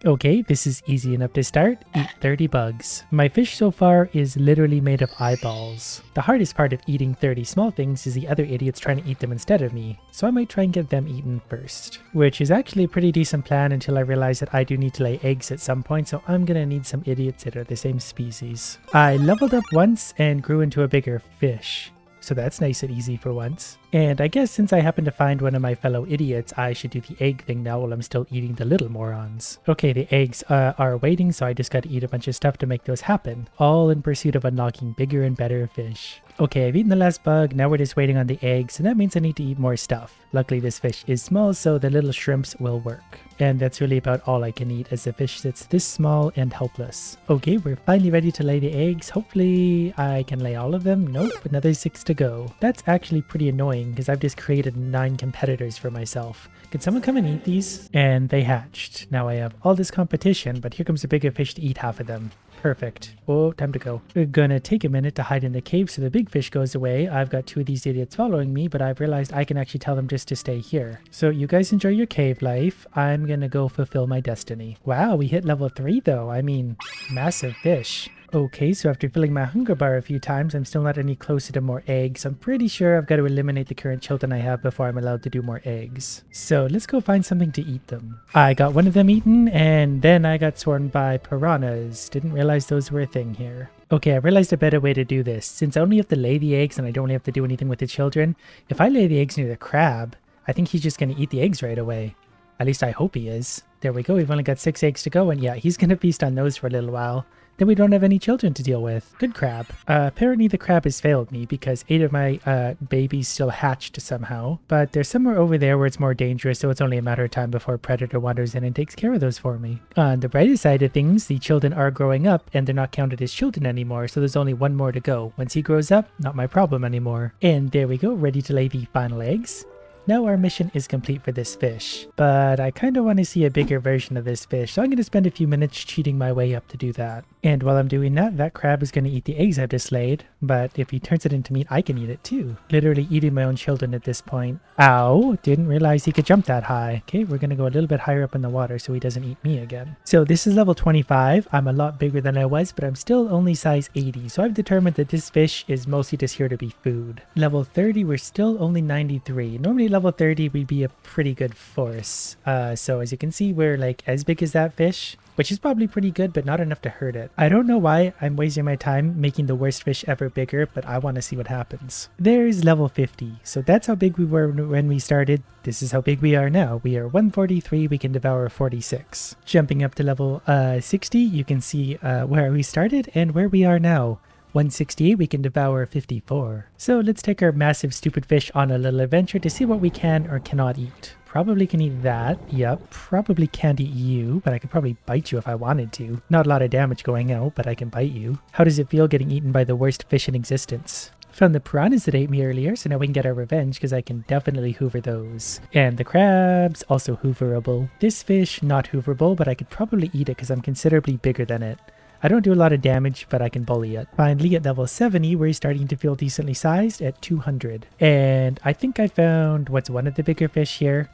Okay, this is easy enough to start. Eat 30 bugs. My fish so far is literally made of eyeballs. The hardest part of eating 30 small things is the other idiots trying to eat them instead of me, so I might try and get them eaten first. Which is actually a pretty decent plan until I realize that I do need to lay eggs at some point, so I'm gonna need some idiots that are the same species. I leveled up once and grew into a bigger fish. So that's nice and easy for once. And I guess since I happen to find one of my fellow idiots, I should do the egg thing now while I'm still eating the little morons. Okay, the eggs are waiting, so I just got to eat a bunch of stuff to make those happen. All in pursuit of unlocking bigger and better fish. Okay, I've eaten the last bug, now we're just waiting on the eggs, and that means I need to eat more stuff. Luckily this fish is small, so the little shrimps will work. And that's really about all I can eat as the fish sits this small and helpless. Okay, we're finally ready to lay the eggs. Hopefully I can lay all of them. Nope, another 6 to go. That's actually pretty annoying because I've just created 9 competitors for myself. Can someone come and eat these? And they hatched. Now I have all this competition, but here comes a bigger fish to eat half of them. Perfect. Oh, time to go. We're gonna take a minute to hide in the cave so the big fish goes away. I've got 2 of these idiots following me, but I've realized I can actually tell them just to stay here. So you guys enjoy your cave life. I'm gonna go fulfill my destiny. Wow, we hit level 3 though. I mean, massive fish. Okay, so after filling my hunger bar a few times, I'm still not any closer to more eggs. I'm pretty sure I've got to eliminate the current children I have before I'm allowed to do more eggs. So let's go find something to eat them. I got one of them eaten, and then I got swarmed by piranhas. Didn't realize those were a thing here. Okay, I realized a better way to do this. Since I only have to lay the eggs and I don't really have to do anything with the children, if I lay the eggs near the crab, I think he's just going to eat the eggs right away. At least I hope he is. There we go, we've only got 6 eggs to go, and yeah, he's going to feast on those for a little while. Then we don't have any children to deal with. Good crab. Apparently the crab has failed me because 8 of my babies still hatched somehow. But there's somewhere over there where it's more dangerous, so it's only a matter of time before a predator wanders in and takes care of those for me. On the brighter side of things, the children are growing up and they're not counted as children anymore, so there's only 1 more to go. Once he grows up, not my problem anymore. And there we go, ready to lay the final eggs. Now our mission is complete for this fish, but I kind of want to see a bigger version of this fish, so I'm going to spend a few minutes cheating my way up to do that. And while I'm doing that, that crab is going to eat the eggs I've just laid, but if he turns it into meat, I can eat it too. Literally eating my own children at this point. Ow, didn't realize he could jump that high. Okay, we're going to go a little bit higher up in the water so he doesn't eat me again. So this is level 25. I'm a lot bigger than I was, but I'm still only size 80, so I've determined that this fish is mostly just here to be food. Level 30, we're still only 93. Normally level 30 we'd be a pretty good force. So as you can see, we're like as big as that fish, which is probably pretty good, but not enough to hurt it. I don't know why I'm wasting my time making the worst fish ever bigger, but I want to see what happens. There's level 50. So that's how big we were when we started. This is how big we are now. We are 143, we can devour 46. Jumping up to level 60, you can see where we started and where we are now. 168, we can devour 54. So let's take our massive stupid fish on a little adventure to see what we can or cannot eat. Probably can eat that. Yep. Probably can't eat you, but I could probably bite you if I wanted to. Not a lot of damage going out, but I can bite you. How does it feel getting eaten by the worst fish in existence? Found the piranhas that ate me earlier, so now we can get our revenge because I can definitely hoover those. And the crabs, also hooverable. This fish, not hooverable, but I could probably eat it because I'm considerably bigger than it. I don't do a lot of damage, but I can bully it. Finally, at level 70, we're starting to feel decently sized at 200. And I think I found what's one of the bigger fish here.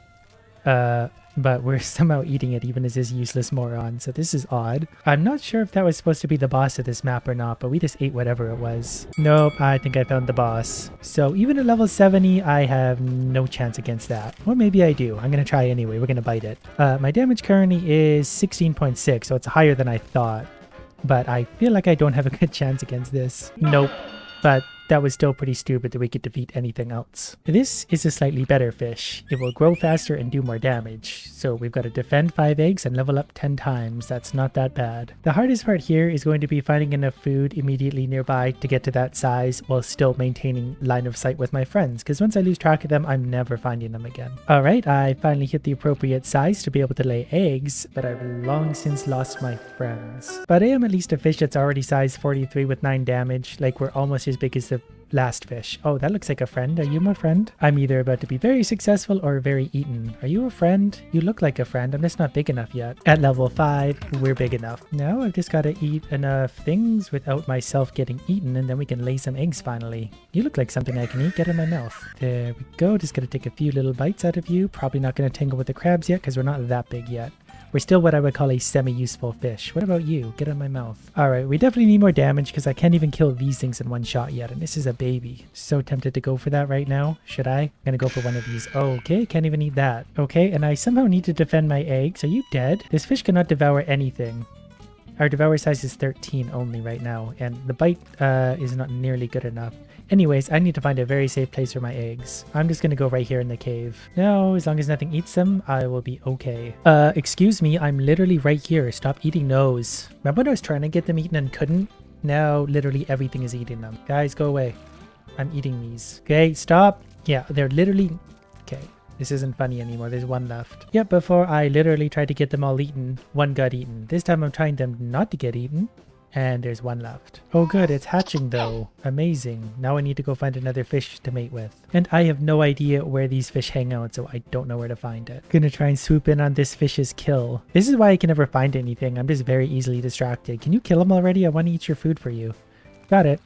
But we're somehow eating it even as this useless moron, so this is odd. I'm not sure if that was supposed to be the boss of this map or not, but we just ate whatever it was. Nope, I think I found the boss. So even at level 70, I have no chance against that. Or maybe I do. I'm going to try anyway. We're going to bite it. My damage currently is 16.6, so it's higher than I thought. But I feel like I don't have a good chance against this. Nope. But that was still pretty stupid that we could defeat anything else. This is a slightly better fish. It will grow faster and do more damage. So we've got to defend 5 eggs and level up 10 times. That's not that bad. The hardest part here is going to be finding enough food immediately nearby to get to that size while still maintaining line of sight with my friends. Because once I lose track of them, I'm never finding them again. Alright, I finally hit the appropriate size to be able to lay eggs, but I've long since lost my friends. But I am at least a fish that's already size 43 with 9 damage. Like we're almost as big as the last fish. Oh, that looks like a friend. Are you my friend? I'm either about to be very successful or very eaten. Are you a friend? You look like a friend. I'm just not big enough yet. At level 5, we're big enough. Now I've just got to eat enough things without myself getting eaten, and then we can lay some eggs finally. You look like something I can eat. Get in my mouth. There we go. Just going to take a few little bites out of you. Probably not going to tangle with the crabs yet because we're not that big yet. We're still what I would call a semi-useful fish. What about you? Get out of my mouth. All right, we definitely need more damage because I can't even kill these things in one shot yet. And this is a baby. So tempted to go for that right now. Should I? I'm gonna go for one of these. Okay, can't even eat that. Okay, and I somehow need to defend my eggs. Are you dead? This fish cannot devour anything. Our devour size is 13 only right now, and the bite is not nearly good enough. Anyways, I need to find a very safe place for my eggs. I'm just gonna go right here in the cave. Now, as long as nothing eats them, I will be okay. Excuse me, I'm literally right here. Stop eating those. Remember when I was trying to get them eaten and couldn't? Now, literally everything is eating them. Guys, go away. I'm eating these. Okay, stop. Yeah, they're literally... Okay. This isn't funny anymore. There's one left. Yep, before I literally tried to get them all eaten, one got eaten. This time I'm trying them not to get eaten, and there's one left. Oh good, it's hatching though. Amazing. Now I need to go find another fish to mate with. And I have no idea where these fish hang out, so I don't know where to find it. Gonna try and swoop in on this fish's kill. This is why I can never find anything. I'm just very easily distracted. Can you kill him already? I want to eat your food for you. Got it.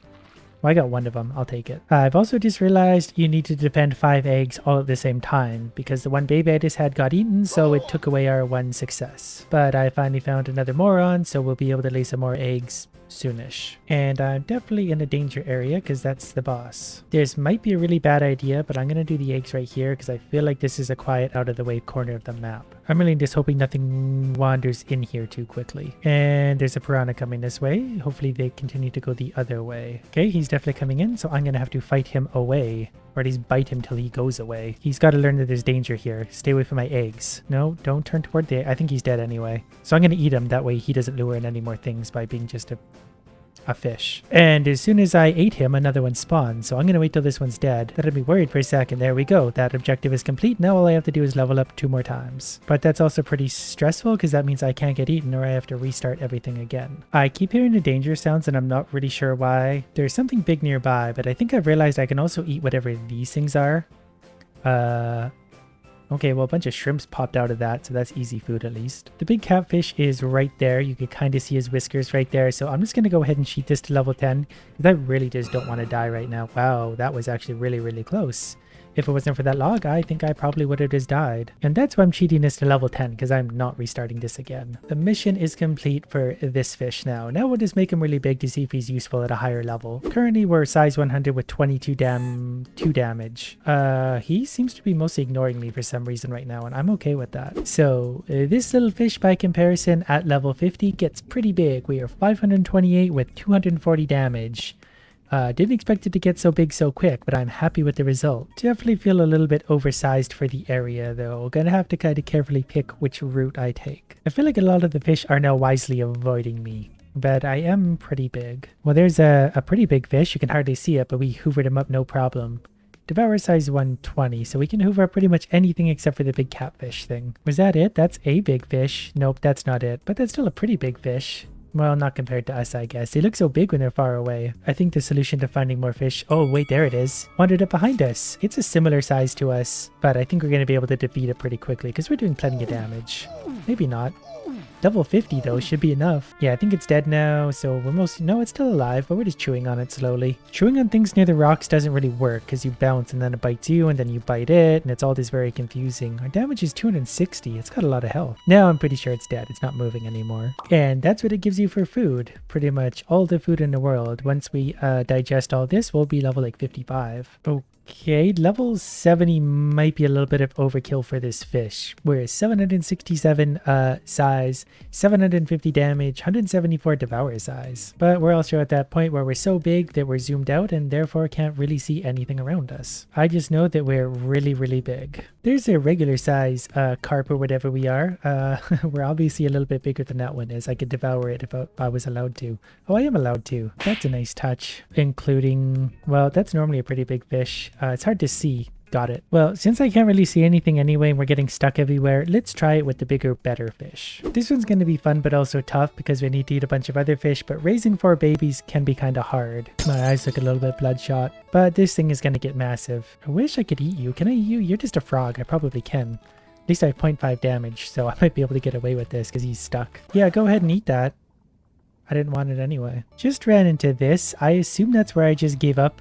Well, I got one of them. I'll take it. I've also just realized you need to defend 5 eggs all at the same time because the one baby I just had got eaten, so it took away our one success. But I finally found another moron, so we'll be able to lay some more eggs soonish. And I'm definitely in a danger area because that's the boss. This might be a really bad idea, but I'm going to do the eggs right here because I feel like this is a quiet out of the way corner of the map. I'm really just hoping nothing wanders in here too quickly. And there's a piranha coming this way. Hopefully they continue to go the other way. Okay, he's definitely coming in, so I'm going to have to fight him away. Or at least bite him till he goes away. He's got to learn that there's danger here. Stay away from my eggs. No, don't turn toward the... I think he's dead anyway. So I'm going to eat him. That way he doesn't lure in any more things by being just a fish. And as soon as I ate him, another one spawned. So I'm going to wait till this one's dead. That had me worried for a second. There we go. That objective is complete. Now all I have to do is level up 2 more times. But that's also pretty stressful because that means I can't get eaten or I have to restart everything again. I keep hearing the danger sounds and I'm not really sure why. There's something big nearby, but I think I've realized I can also eat whatever these things are. Okay, well, a bunch of shrimps popped out of that, so that's easy food at least. The big catfish is right there. You can kind of see his whiskers right there. So I'm just going to go ahead and cheat this to level 10 because I really just don't want to die right now. Wow, that was actually really, really close. If it wasn't for that log, I think I probably would have just died. And that's why I'm cheating this to level 10, because I'm not restarting this again. The mission is complete for this fish now. Now we'll just make him really big to see if he's useful at a higher level. Currently, we're size 100 with 2 damage. He seems to be mostly ignoring me for some reason right now, and I'm okay with that. So, this little fish by comparison at level 50 gets pretty big. We are 528 with 240 damage. Didn't expect it to get so big so quick, but I'm happy with the result. Definitely feel a little bit oversized for the area though. Gonna have to kind of carefully pick which route I take. I feel like a lot of the fish are now wisely avoiding me, but I am pretty big. Well, there's a pretty big fish. You can hardly see it, but we hoovered him up no problem. Devour size 120, so we can hoover up pretty much anything except for the big catfish thing. Was that it? That's a big fish. Nope, that's not it, but that's still a pretty big fish. Well, not compared to us, I guess. They look so big when they're far away. I think the solution to finding more fish... Oh, wait, there it is. Wandered up behind us. It's a similar size to us, but I think we're going to be able to defeat it pretty quickly because we're doing plenty of damage. Maybe not. Level 50 though should be enough. Yeah, I think it's dead now, so we're mostly... No, it's still alive, but we're just chewing on it slowly. Chewing on things near the rocks doesn't really work because you bounce and then it bites you and then you bite it, and it's all just very confusing. Our damage is 260. It's got a lot of health. Now I'm pretty sure it's dead. It's not moving anymore. And that's what it gives you for food. Pretty much all the food in the world. Once we digest all this, we'll be level like 55. Okay, level 70 might be a little bit of overkill for this fish. We're 767 size, 750 damage, 174 devour size. But we're also at that point where we're so big that we're zoomed out and therefore can't really see anything around us. I just know that we're really, really big. There's a regular size carp or whatever we are. We're obviously a little bit bigger than that one is. I could devour it if I was allowed to. Oh, I am allowed to. That's a nice touch. Including, well, that's normally a pretty big fish. It's hard to see. Got it. Well, since I can't really see anything anyway and we're getting stuck everywhere, let's try it with the bigger, better fish. This one's going to be fun but also tough because we need to eat a bunch of other fish, but raising 4 babies can be kind of hard. My eyes look a little bit bloodshot, but this thing is going to get massive. I wish I could eat you. Can I eat you? You're just a frog. I probably can. At least I have 0.5 damage, so I might be able to get away with this because he's stuck. Yeah, go ahead and eat that. I didn't want it anyway. Just ran into this. I assume that's where I just gave up,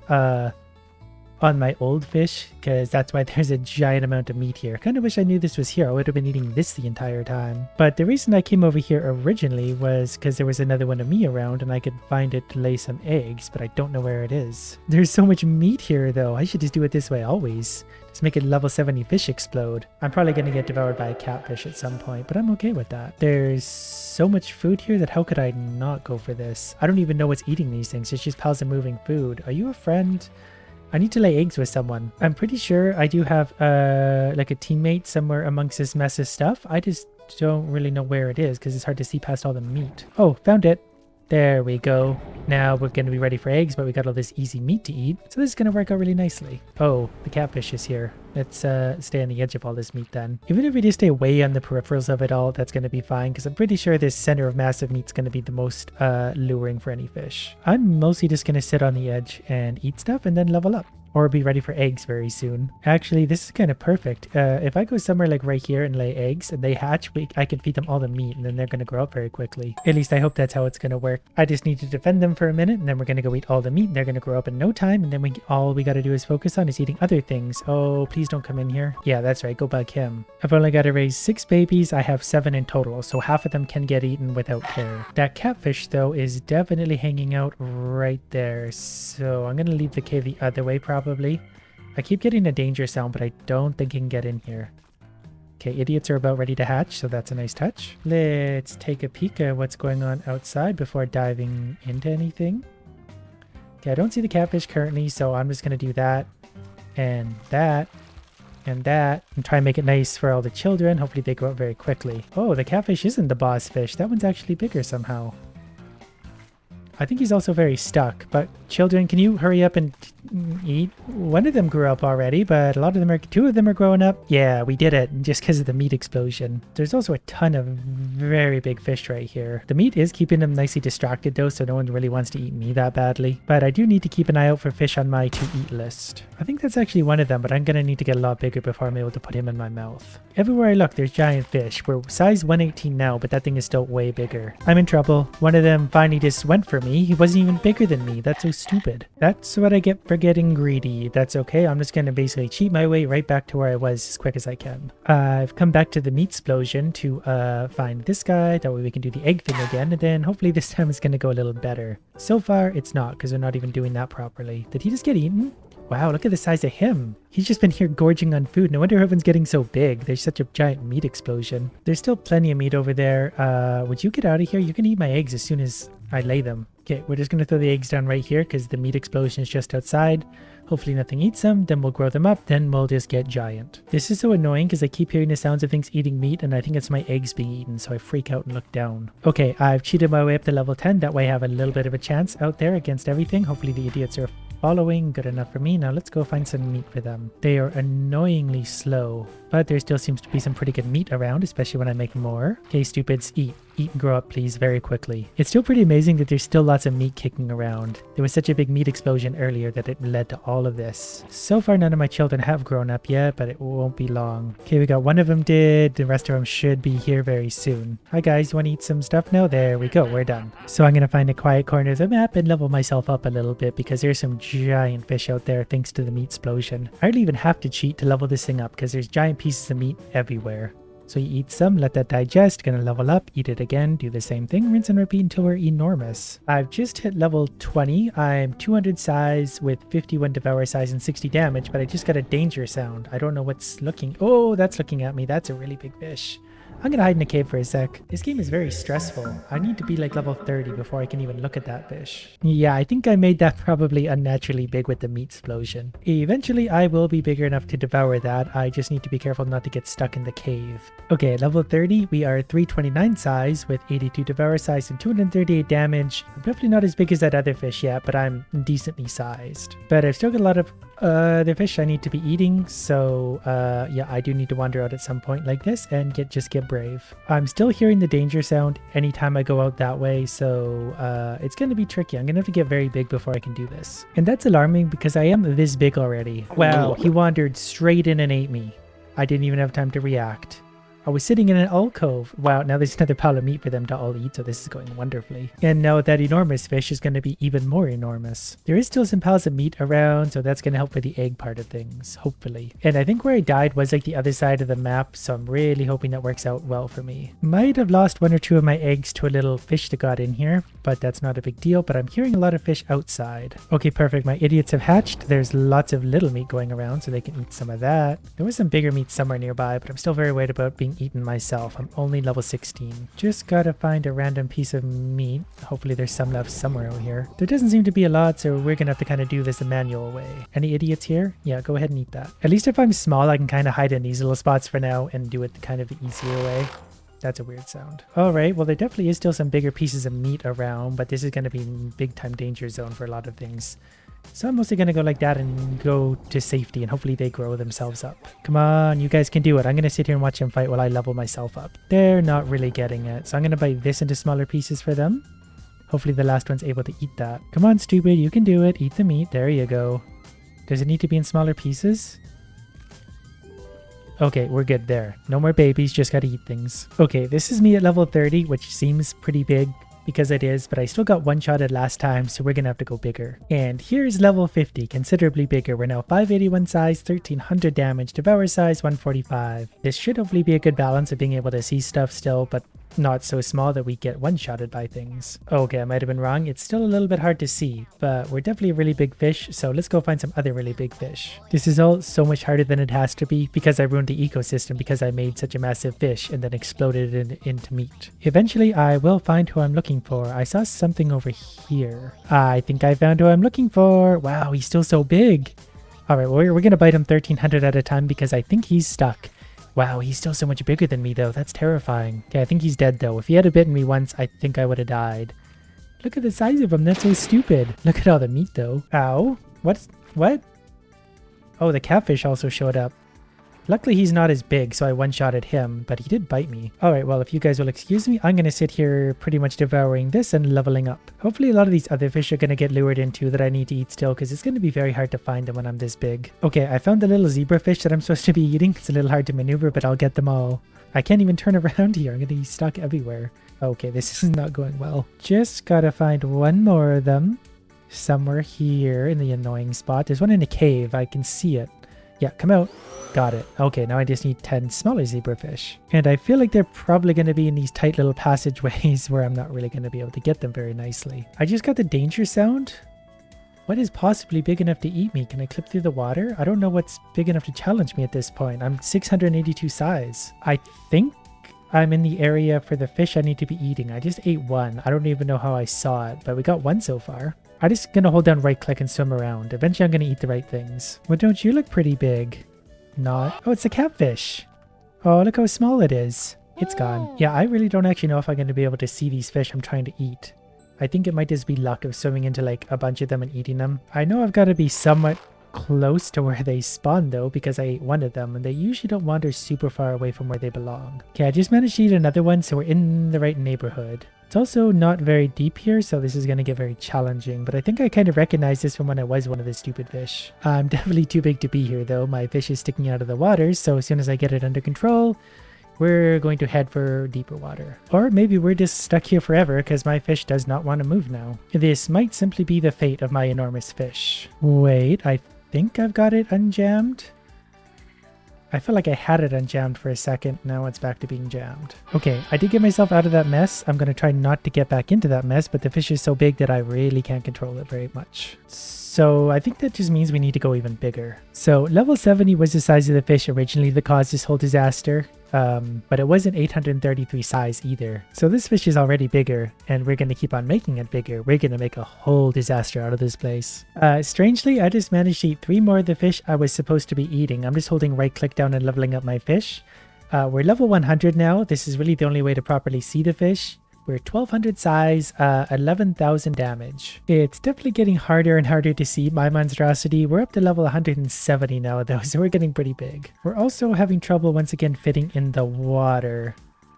on my old fish because that's why there's a giant amount of meat here. Kind of wish I knew this was here. I would have been eating this the entire time. But the reason I came over here originally was because there was another one of me around and I could find it to lay some eggs, but I don't know where it is. There's so much meat here though. I should just do it this way always. Just make a level 70 fish explode. I'm probably going to get devoured by a catfish at some point, but I'm okay with that. There's so much food here that how could I not go for this? I don't even know what's eating these things. It's just piles of moving food. Are you a friend? I need to lay eggs with someone. I'm pretty sure I do have like a teammate somewhere amongst this mess of stuff. I just don't really know where it is because it's hard to see past all the meat. Oh, found it. There we go. Now we're going to be ready for eggs, but we got all this easy meat to eat. So this is going to work out really nicely. Oh, the catfish is here. Let's stay on the edge of all this meat then. Even if we just stay way on the peripherals of it all, that's going to be fine because I'm pretty sure this center of massive meat is going to be the most luring for any fish. I'm mostly just going to sit on the edge and eat stuff and then level up. Or be ready for eggs very soon. Actually, this is kind of perfect. If I go somewhere like right here and lay eggs and they hatch, I can feed them all the meat and then they're going to grow up very quickly. At least I hope that's how it's going to work. I just need to defend them for a minute and then we're going to go eat all the meat and they're going to grow up in no time. And then all we got to do is focus on is eating other things. Oh, please don't come in here. Yeah, that's right. Go bug him. I've only got to raise 6 babies. I have 7 in total. So half of them can get eaten without care. That catfish though is definitely hanging out right there. So I'm going to leave the cave the other way probably. I keep getting a danger sound, but I don't think he can get in here. Okay, idiots are about ready to hatch, so that's a nice touch. Let's take a peek at what's going on outside before diving into anything. Okay, I don't see the catfish currently, so I'm just going to do that and that and that and try and make it nice for all the children. Hopefully they grow up very quickly. Oh, the catfish isn't the boss fish. That one's actually bigger somehow. I think he's also very stuck, but children, can you hurry up and eat? One of them grew up already, but a lot of them 2 of them are growing up. Yeah, we did it just because of the meat explosion. There's also a ton of very big fish right here. The meat is keeping them nicely distracted though, so no one really wants to eat me that badly. But I do need to keep an eye out for fish on my to eat list. I think that's actually one of them, but I'm going to need to get a lot bigger before I'm able to put him in my mouth. Everywhere I look, there's giant fish. We're size 118 now, but that thing is still way bigger. I'm in trouble. One of them finally just went for me. He wasn't even bigger than me. That's so stupid. That's what I get for getting greedy. That's okay. I'm just going to basically cheat my way right back to where I was as quick as I can. I've come back to the meat explosion to find this guy. That way we can do the egg thing again. And then hopefully this time it's going to go a little better. So far, it's not because we're not even doing that properly. Did he just get eaten? Wow, look at the size of him. He's just been here gorging on food. No wonder everyone's getting so big. There's such a giant meat explosion. There's still plenty of meat over there. Would you get out of here? You can eat my eggs as soon as I lay them. Okay, we're just going to throw the eggs down right here because the meat explosion is just outside. Hopefully nothing eats them, then we'll grow them up, then we'll just get giant. This is so annoying because I keep hearing the sounds of things eating meat and I think it's my eggs being eaten, so I freak out and look down. Okay, I've cheated my way up to level 10. That way I have a little bit of a chance out there against everything. Hopefully the idiots are following. Good enough for me. Now let's go find some meat for them. They are annoyingly slow, but there still seems to be some pretty good meat around, especially when I make more. Okay, stupids, eat. Eat and grow up, please, very quickly. It's still pretty amazing that there's still lots of meat kicking around. There was such a big meat explosion earlier that it led to all of this. So far, none of my children have grown up yet, but it won't be long. Okay, we got one of them did. The rest of them should be here very soon. Hi guys, you want to eat some stuff now? There we go, we're done. So I'm going to find a quiet corner of the map and level myself up a little bit because there's some giant fish out there thanks to the meat explosion. I hardly even have to cheat to level this thing up because there's giant pieces of meat everywhere. So you eat some, let that digest, gonna level up, eat it again, do the same thing, rinse and repeat until we're enormous. I've just hit level 20. I'm 200 size with 51 devour size and 60 damage, but I just got a danger sound. I don't know what's looking. Oh, that's looking at me. That's a really big fish. I'm gonna hide in a cave for a sec. This game is very stressful. I need to be like level 30 before I can even look at that fish. Yeah, I think I made that probably unnaturally big with the meat explosion. Eventually, I will be bigger enough to devour that. I just need to be careful not to get stuck in the cave. Okay, level 30, we are 329 size with 82 devour size and 238 damage. I'm definitely not as big as that other fish yet, but I'm decently sized. But I've still got a lot of other fish I need to be eating, so yeah, I do need to wander out at some point like this and just get brave. I'm still hearing the danger sound anytime I go out that way, so it's going to be tricky. I'm going to have to get very big before I can do this. And that's alarming because I am this big already. Wow, he wandered straight in and ate me. I didn't even have time to react. I was sitting in an alcove. Wow, now there's another pile of meat for them to all eat, so this is going wonderfully. And now that enormous fish is going to be even more enormous. There is still some piles of meat around, so that's going to help with the egg part of things, hopefully. And I think where I died was like the other side of the map, so I'm really hoping that works out well for me. Might have lost 1 or 2 of my eggs to a little fish that got in here, but that's not a big deal. But I'm hearing a lot of fish outside. Okay, perfect. My idiots have hatched. There's lots of little meat going around, so they can eat some of that. There was some bigger meat somewhere nearby, but I'm still very worried about being eaten myself. I'm only level 16. Just gotta find a random piece of meat. Hopefully there's some left somewhere out here. There doesn't seem to be a lot, so we're gonna have to kind of do this the manual way. Any idiots here? Yeah, go ahead and eat that. At least if I'm small, I can kind of hide in these little spots for now and do it kind of the easier way. That's a weird sound. Alright, well there definitely is still some bigger pieces of meat around, but this is going to be big time danger zone for a lot of things. So I'm mostly going to go like that and go to safety, and hopefully they grow themselves up. Come on, you guys can do it. I'm going to sit here and watch them fight while I level myself up. They're not really getting it, so I'm going to bite this into smaller pieces for them. Hopefully the last one's able to eat that. Come on, stupid, you can do it. Eat the meat. There you go. Does it need to be in smaller pieces? Okay, we're good there. No more babies, just gotta eat things. Okay, this is me at level 30, which seems pretty big because it is, but I still got one-shotted last time, so we're gonna have to go bigger. And here's level 50, considerably bigger. We're now 581 size, 1300 damage, devour size 145. This should hopefully be a good balance of being able to see stuff still, but not so small that we get one-shotted by things. Okay, I might have been wrong. It's still a little bit hard to see, but we're definitely a really big fish, so let's go find some other really big fish. This is all so much harder than it has to be because I ruined the ecosystem because I made such a massive fish and then exploded it into meat. Eventually, I will find who I'm looking for. I saw something over here. I think I found who I'm looking for. Wow, he's still so big. All right, well, we're going to bite him 1300 at a time because I think he's stuck. Wow, he's still so much bigger than me, though. That's terrifying. Okay, I think he's dead, though. If he had bitten me once, I think I would have died. Look at the size of him. That's so stupid. Look at all the meat, though. Ow. What? Oh, the catfish also showed up. Luckily, he's not as big, so I one-shotted him, but he did bite me. Alright, well, if you guys will excuse me, I'm going to sit here pretty much devouring this and leveling up. Hopefully, a lot of these other fish are going to get lured into that I need to eat still, because it's going to be very hard to find them when I'm this big. Okay, I found the little zebrafish that I'm supposed to be eating. It's a little hard to maneuver, but I'll get them all. I can't even turn around here. I'm going to be stuck everywhere. Okay, this is not going well. Just gotta find one more of them. Somewhere here in the annoying spot. There's one in a cave. I can see it. Yeah, come out. Got it. Okay, now I just need 10 smaller zebrafish. And I feel like they're probably going to be in these tight little passageways where I'm not really going to be able to get them very nicely. I just got the danger sound. What is possibly big enough to eat me? Can I clip through the water? I don't know what's big enough to challenge me at this point. I'm 682 size. I think I'm in the area for the fish I need to be eating. I just ate one. I don't even know how I saw it, but we got one so far. I'm just going to hold down right click and swim around. Eventually I'm going to eat the right things. Well, don't you look pretty big? Not. Oh, it's a catfish. Oh, look how small it is. It's gone. Yeah, I really don't actually know if I'm going to be able to see these fish I'm trying to eat. I think it might just be luck of swimming into like a bunch of them and eating them. I know I've got to be somewhat close to where they spawn though, because I ate one of them and they usually don't wander super far away from where they belong. Okay, I just managed to eat another one, so we're in the right neighborhood. It's also not very deep here, so this is going to get very challenging, but I think I kind of recognize this from when I was one of the stupid fish. I'm definitely too big to be here though. My fish is sticking out of the water, so as soon as I get it under control, we're going to head for deeper water. Or maybe we're just stuck here forever because my fish does not want to move now. This might simply be the fate of my enormous fish. Wait, I think I've got it unjammed. I feel like I had it unjammed for a second. Now it's back to being jammed. Okay, I did get myself out of that mess. I'm going to try not to get back into that mess, but the fish is so big that I really can't control it very much. So I think that just means we need to go even bigger. So level 70 was the size of the fish originally that caused this whole disaster. But it wasn't 833 size either. So this fish is already bigger, and we're going to keep on making it bigger. We're going to make a whole disaster out of this place. Strangely, I just managed to eat 3 more of the fish I was supposed to be eating. I'm just holding right click down and leveling up my fish. We're level 100 now. This is really the only way to properly see the fish. We're 1200 size, 11,000 damage. It's definitely getting harder and harder to see my monstrosity. We're up to level 170 now though, so we're getting pretty big. We're also having trouble once again fitting in the water,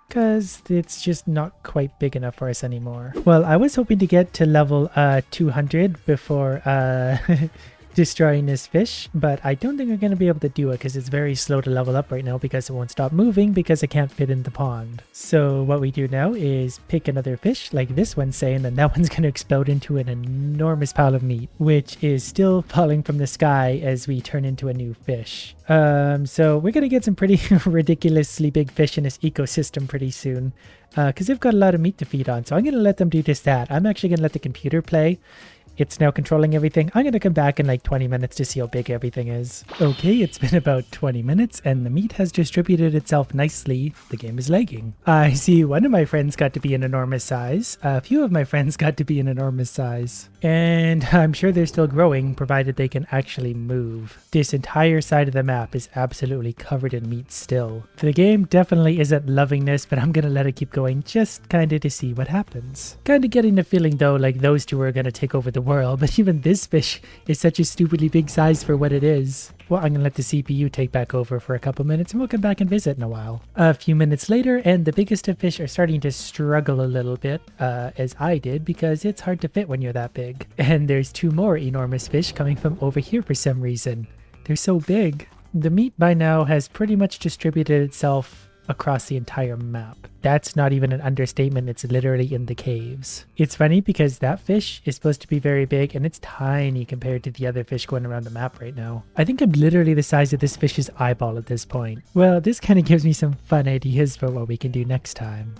because it's just not quite big enough for us anymore. Well, I was hoping to get to level 200 before destroying this fish, but I don't think I'm going to be able to do it because it's very slow to level up right now because it won't stop moving because it can't fit in the pond. So what we do now is pick another fish like this one, saying that that one's going to explode into an enormous pile of meat, which is still falling from the sky as we turn into a new fish. So we're going to get some pretty ridiculously big fish in this ecosystem pretty soon because they've got a lot of meat to feed on. So I'm going to let them do just that. I'm actually going to let the computer play. It's now controlling everything. I'm going to come back in like 20 minutes to see how big everything is. Okay, it's been about 20 minutes and the meat has distributed itself nicely. The game is lagging. I see one of my friends got to be an enormous size. A few of my friends got to be an enormous size. And I'm sure they're still growing provided they can actually move. This entire side of the map is absolutely covered in meat still. The game definitely isn't loving this, but I'm going to let it keep going just kind of to see what happens. Kind of getting the feeling though like those two are going to take over the world, but even this fish is such a stupidly big size for what it is. Well, I'm gonna let the CPU take back over for a couple minutes and we'll come back and visit in a while. A few minutes later, and the biggest of fish are starting to struggle a little bit, as I did, because it's hard to fit when you're that big. And there's two more enormous fish coming from over here for some reason. They're so big. The meat by now has pretty much distributed itself across the entire map. That's not even an understatement, it's literally in the caves. It's funny because that fish is supposed to be very big and it's tiny compared to the other fish going around the map right now. I think I'm literally the size of this fish's eyeball at this point. Well, this kind of gives me some fun ideas for what we can do next time.